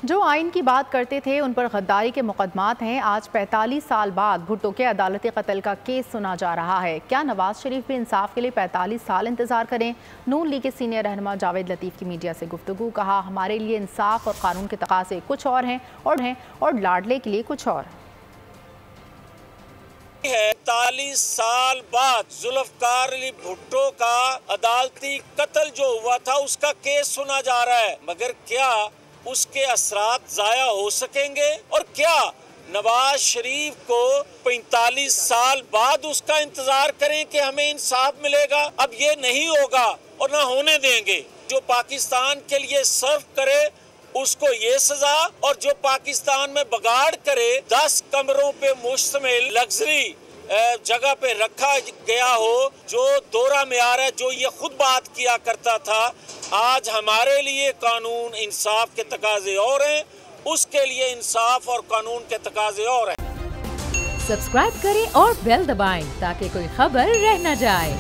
जो आइन की बात करते थे उन पर गद्दारी के मुकदमात हैं। आज 45 साल बाद भुट्टो के अदालती कत्ल का केस सुना जा रहा है। क्या नवाज शरीफ भी इंसाफ के लिए 45 साल इंतजार करें? नून लीग के सीनियर रहनुमा जावेद लतीफ़ की मीडिया से गुफ्तगू। कहा, हमारे लिए इंसाफ और कानून के तकाज़े कुछ और हैं और लाडले के लिए कुछ और। 45 साल बाद जुल्फ़िकार अली भुट्टो का अदालती कत्ल जो हुआ था उसका केस सुना जा रहा है, मगर क्या उसके असरात जाया हो सकेंगे? और क्या नवाज शरीफ को 45 साल बाद उसका इंतजार करें कि हमें इंसाफ मिलेगा? अब ये नहीं होगा और ना होने देंगे। जो पाकिस्तान के लिए सर्व करे उसको ये सजा, और जो पाकिस्तान में बगाड़ करे, 10 कमरों पे मुश्तमिल लग्जरी जगह पे रखा गया हो, जो दोहरा मेयार है, जो ये खुद बात किया करता था। आज हमारे लिए कानून इंसाफ के तकाजे और हैं, उसके लिए इंसाफ और कानून के तकाजे और हैं। सब्सक्राइब करें और बेल दबाएं ताकि कोई खबर रह न जाए।